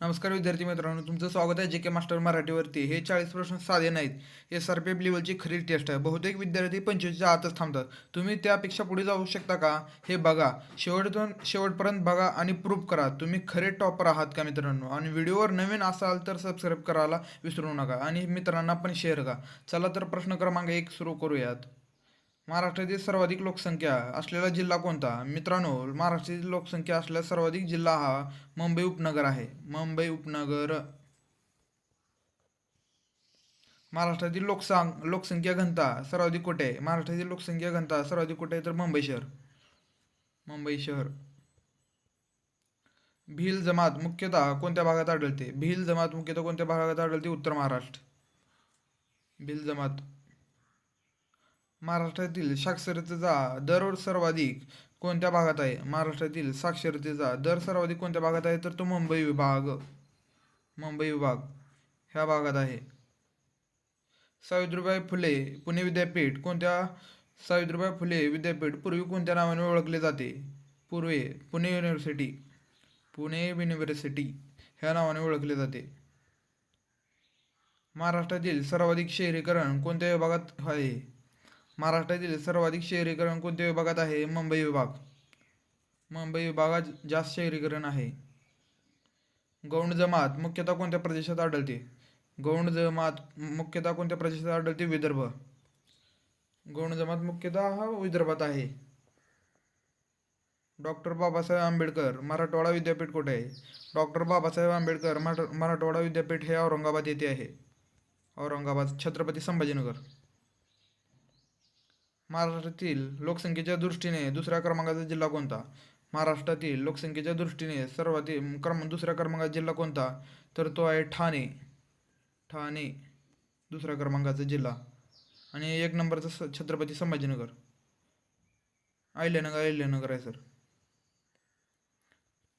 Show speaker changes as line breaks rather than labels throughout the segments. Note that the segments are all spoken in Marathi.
नमस्कार विद्यार्थी मित्रांनो, तुमचं स्वागत आहे जे के मास्टर मराठीवरती. हे 40 प्रश्न साधे नाहीत. SRPF लेवलची खरी टेस्ट आहे. बहुतेक विद्यार्थी 25च्या आतच थांबतात. तुम्ही त्यापेक्षा पुढे जाऊ शकता का? हे बघा. शेवटपर्यंत बघा आणि प्रूव्ह करा. तुम्ही खरे टॉपर आहात का मित्रांनो? आणि व्हिडिओवर नवीन असाल तर सबस्क्राईब करायला विसरू नका आणि मित्रांना पण शेअर करा. चला तर प्रश्न क्रमांक 1 सुरू करूयात. महाराष्ट्रातील सर्वाधिक लोकसंख्या असलेला जिल्हा कोणता? मित्रांनो, महाराष्ट्रातील लोकसंख्या असलेला सर्वाधिक जिल्हा हा मुंबई उपनगर आहे. मुंबई उपनगर. महाराष्ट्रातील लोकसंख्या घनता सर्वाधिक कुठे आहे? महाराष्ट्रातील लोकसंख्या घनता सर्वाधिक कुठे आहे? तर मुंबई शहर. मुंबई शहर. भिल जमात मुख्यतः कोणत्या भागात आढळते? भिल जमात मुख्यतः कोणत्या भागात आढळते? उत्तर महाराष्ट्र. भिल जमात. महाराष्ट्रातील साक्षरतेचा दर सर्वाधिक कोणत्या भागात आहे? महाराष्ट्रातील साक्षरतेचा दर सर्वाधिक कोणत्या भागात आहे? तर तो मुंबई विभाग. मुंबई विभाग ह्या भागात आहे. सावित्रीबाई फुले पुणे विद्यापीठ कोणत्या सावित्रीबाई फुले विद्यापीठ पूर्वी कोणत्या नावाने ओळखले जाते? पूर्वी पुणे युनिव्हर्सिटी. पुणे युनिव्हर्सिटी ह्या नावाने ओळखले जाते. महाराष्ट्रातील सर्वाधिक शहरीकरण कोणत्या विभागात आहे? महाराष्ट्रातील सर्वाधिक शहरीकरण कोणत्या विभागात आहे? मुंबई विभाग. मुंबई विभागात जास्त शहरीकरण आहे. गौंड जमात मुख्यतः कोणत्या प्रदेशात आढळते? गौंड जमात मुख्यतः कोणत्या प्रदेशात आढळते? विदर्भ. गौंड जमात मुख्यतः हा विदर्भात आहे. डॉक्टर बाबासाहेब आंबेडकर मराठवाडा विद्यापीठ कुठे आहे? डॉक्टर बाबासाहेब आंबेडकर मराठवाडा विद्यापीठ हे औरंगाबाद येथे आहे. औरंगाबाद, छत्रपती संभाजीनगर. महाराष्ट्रातील लोकसंख्येच्या दृष्टीने दुसऱ्या क्रमांकाचा जिल्हा कोणता? महाराष्ट्रातील लोकसंख्येच्या दृष्टीने दुसऱ्या क्रमांकाचा जिल्हा कोणता? तर तो आहे ठाणे. ठाणे दुसऱ्या क्रमांकाचा जिल्हा. आणि 1 नंबरचा छत्रपती संभाजीनगर. अहिल्यानगर आहे सर.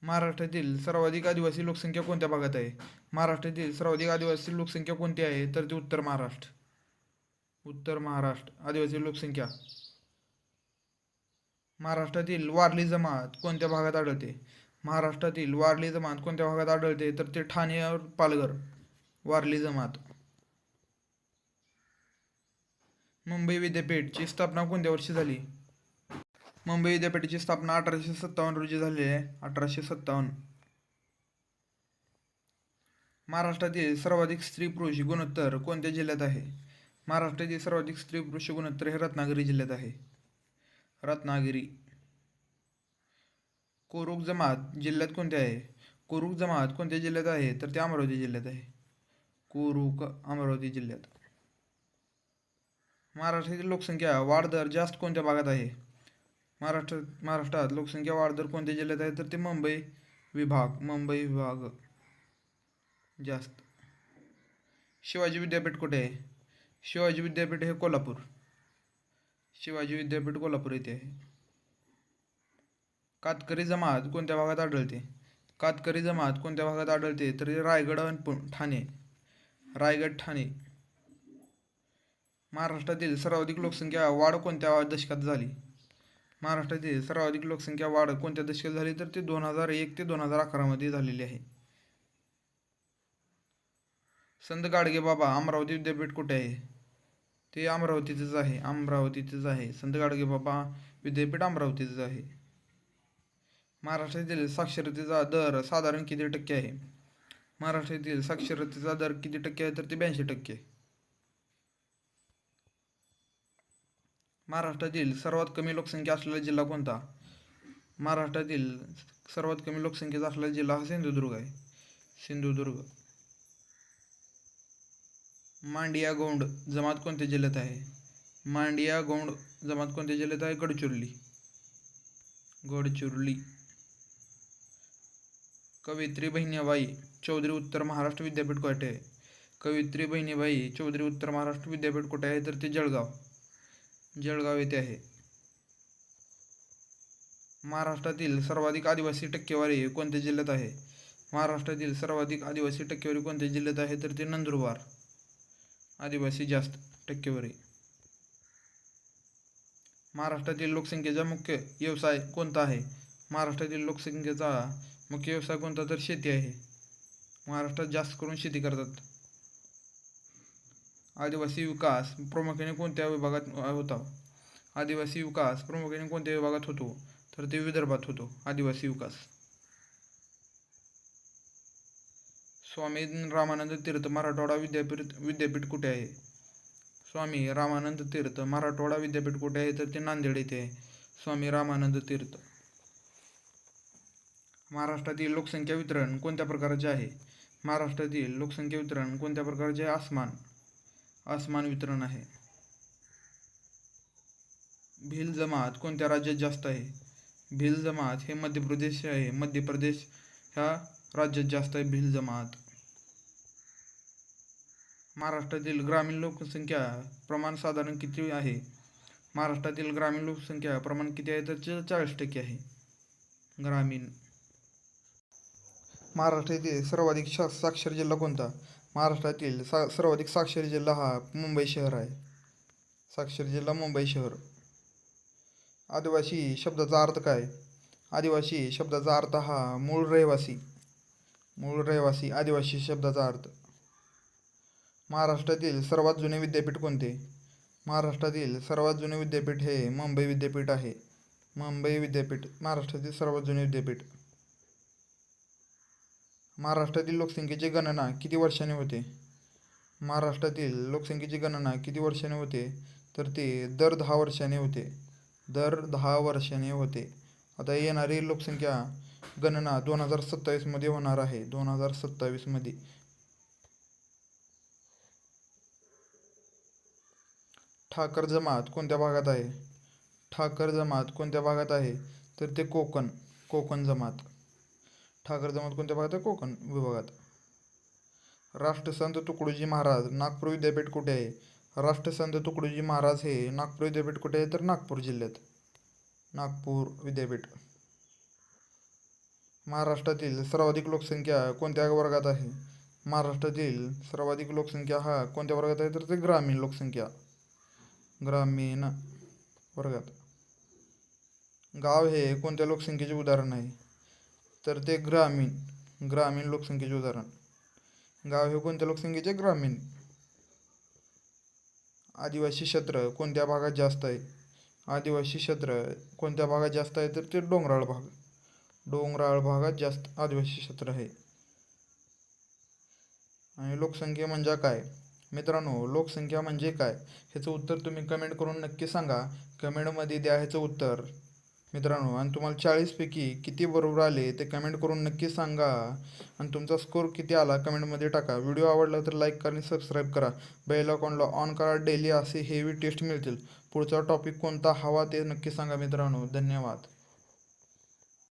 महाराष्ट्रातील सर्वाधिक आदिवासी लोकसंख्या कोणत्या भागात आहे? महाराष्ट्रातील सर्वाधिक आदिवासी लोकसंख्या कोणती आहे? तर ती उत्तर महाराष्ट्र. उत्तर महाराष्ट्र आदिवासी लोकसंख्या. महाराष्ट्रातील वारली जमात कोणत्या भागात आढळते? महाराष्ट्रातील वारली जमात कोणत्या भागात आढळते? तर ते ठाणे और पालघर. वारली जमात. मुंबई विद्यापीठची स्थापना कोणत्या वर्षी झाली? मुंबई विद्यापीठाची स्थापना 1857 रोजी झालेली आहे. 1857. महाराष्ट्रातील सर्वाधिक स्त्री पुरुष गुणोत्तर कोणत्या जिल्ह्यात आहे? महाराष्ट्रातील सर्वाधिक स्त्री पुरुष गुणोत्तर हे रत्नागिरी जिल्ह्यात आहे. रत्नागिरी. कोरुक जमात जिल्ह्यात कोणते आहे? कोरुक जमात कोणत्या जिल्ह्यात आहे? तर ते अमरावती जिल्ह्यात आहे. कोरुक अमरावती जिल्ह्यात. महाराष्ट्रातील लोकसंख्या वाढ दर जास्त कोणत्या भागात आहे? महाराष्ट्रात लोकसंख्या वाढ दर कोणत्या जिल्ह्यात आहे? तर ते मुंबई विभाग. मुंबई विभाग जास्त. शिवाजी विद्यापीठ कुठे आहे? शिवाजी विद्यापीठ हे कोल्हापूर. शिवाजी विद्यापीठ कोल्हापूर येथे आहे. कातकरी जमात कोणत्या भागात आढळते? कातकरी जमात कोणत्या भागात आढळते? तर रायगड आणि ठाणे. रायगड ठाणे. महाराष्ट्रातील सर्वाधिक लोकसंख्या वाढ कोणत्या दशकात झाली? महाराष्ट्रातील सर्वाधिक लोकसंख्या वाढ कोणत्या दशकात झाली? तर ते 2001 ते 2011 मध्ये झालेली आहे. संत गाडगेबाबा अमरावती विद्यापीठ कुठे आहे? ते अमरावतीचेच आहे. अमरावतीचेच आहे. संत गाडगेबाबा विद्यापीठ अमरावतीचेच आहे. महाराष्ट्रातील साक्षरतेचा दर साधारण किती टक्के आहे? महाराष्ट्रातील साक्षरतेचा दर किती टक्के आहे? तर ते 82%. महाराष्ट्रातील सर्वात कमी लोकसंख्या असलेला जिल्हा कोणता? महाराष्ट्रातील सर्वात कमी लोकसंख्येचा असलेला जिल्हा हा सिंधुदुर्ग आहे. सिंधुदुर्ग. मांडिया गौंड जमात कोणत्या जिल्ह्यात आहे? मांडिया गौंड जमात कोणत्या जिल्ह्यात आहे? गडचिरोली. गडचिरोली. कवयित्री बहिणाबाई चौधरी उत्तर महाराष्ट्र विद्यापीठ कुठे आहे? कवयित्री बहिणाबाई चौधरी उत्तर महाराष्ट्र विद्यापीठ कुठे आहे? तर ते जळगाव. जळगाव येथे आहे. महाराष्ट्रातील सर्वाधिक आदिवासी टक्केवारी कोणत्या जिल्ह्यात आहे? महाराष्ट्रातील सर्वाधिक आदिवासी टक्केवारी कोणत्या जिल्ह्यात आहे? तर ते नंदुरबार. आदिवासी जास्त टक्केवारी. महाराष्ट्रातील लोकसंख्येचा मुख्य व्यवसाय कोणता आहे? महाराष्ट्रातील लोकसंख्येचा मुख्य व्यवसाय कोणता? तर शेती आहे. महाराष्ट्रात जास्त करून शेती करतात. आदिवासी विकास प्रामुख्याने कोणत्या विभागात होता? आदिवासी विकास प्रामुख्याने कोणत्या विभागात होतो? तर ते विदर्भात होतो आदिवासी विकास. स्वामी रामानंद तीर्थ मराठवाडा विद्यापीठ कुठे आहे? स्वामी रामानंद तीर्थ मराठवाडा विद्यापीठ कुठे आहे? तर ते नांदेड येथे आहे. स्वामी रामानंद तीर्थ. महाराष्ट्रातील लोकसंख्या वितरण कोणत्या प्रकारचे आहे? महाराष्ट्रातील लोकसंख्या वितरण कोणत्या प्रकारचे आहे? आसमान वितरण आहे. भिल जमात कोणत्या राज्यात जास्त आहे? भिल जमात हे मध्य प्रदेश आहे. मध्य प्रदेश ह्या राज्यात जास्त आहे भिल जमात. महाराष्ट्रातील ग्रामीण लोकसंख्या प्रमाण साधारण किती आहे? महाराष्ट्रातील ग्रामीण लोकसंख्या प्रमाण किती आहे? तर 40% आहे ग्रामीण. महाराष्ट्रातील सर्वाधिक साक्षर जिल्हा कोणता? महाराष्ट्रातील सर्वाधिक साक्षर जिल्हा हा मुंबई शहर आहे. साक्षर जिल्हा मुंबई शहर. आदिवासी शब्दाचा अर्थ काय? आदिवासी शब्दाचा अर्थ हा मूळ रहिवासी. आदिवासी शब्दाचा अर्थ. महाराष्ट्रातील सर्वात जुने विद्यापीठ कोणते? महाराष्ट्रातील सर्वात जुने विद्यापीठ हे मुंबई विद्यापीठ आहे. मुंबई विद्यापीठ महाराष्ट्रातील सर्वात जुने विद्यापीठ. महाराष्ट्रातील लोकसंख्येची गणना किती वर्षांनी होते? महाराष्ट्रातील लोकसंख्येची गणना किती वर्षांनी होते? तर ते दर 10 वर्षांनी होते. दर 10 वर्षांनी होते. आता येणारी लोकसंख्या गणना 2027 होणार आहे. 2027 ठाकर जमात कोणत्या भागात आहे? ठाकर जमात कोणत्या भागात आहे? तर ते कोकण जमात. ठाकर जमात कोणत्या भागात आहे? कोकण विभागात. राष्ट्रसंत तुकडोजी महाराज नागपूर विद्यापीठ कुठे आहे? राष्ट्रसंत तुकडोजी महाराज हे नागपूर विद्यापीठ कुठे आहे? तर नागपूर जिल्ह्यात. नागपूर विद्यापीठ. महाराष्ट्रातील सर्वाधिक लोकसंख्या कोणत्या वर्गात आहे? महाराष्ट्रातील सर्वाधिक लोकसंख्या हा कोणत्या वर्गात आहे? तर ते ग्रामीण लोकसंख्या. ग्रामीण वर्गात. गाव हे कोणत्या लोकसंख्येचे उदाहरण आहे? तर ते ग्रामीण लोकसंख्येचे उदाहरण. गाव हे कोणत्या लोकसंख्येचे? ग्रामीण. आदिवासी क्षेत्र कोणत्या भागात जास्त आहे? आदिवासी क्षेत्र कोणत्या भागात जास्त आहे? तर ते डोंगराळ भाग. डोंगराळ भागात जास्त आदिवासी क्षेत्र आहे. आणि लोकसंख्या म्हणजे काय? मित्रांनो, लोकसंख्या म्हणजे काय ह्याचं उत्तर तुम्ही कमेंट करून नक्की सांगा. कमेंटमध्ये द्या ह्याचं उत्तर मित्रांनो. आणि तुम्हाला 40पैकी किती बरोबर आले ते कमेंट करून नक्की सांगा. आणि तुमचा स्कोर किती आला कमेंटमध्ये टाका. व्हिडिओ आवडला तर लाईक करा आणि सबस्क्राईब करा. बेल आयकॉनला ऑन करा. डेली असे हेवी टेस्ट मिळतील. पुढचा टॉपिक कोणता हवा ते नक्की सांगा मित्रांनो. धन्यवाद.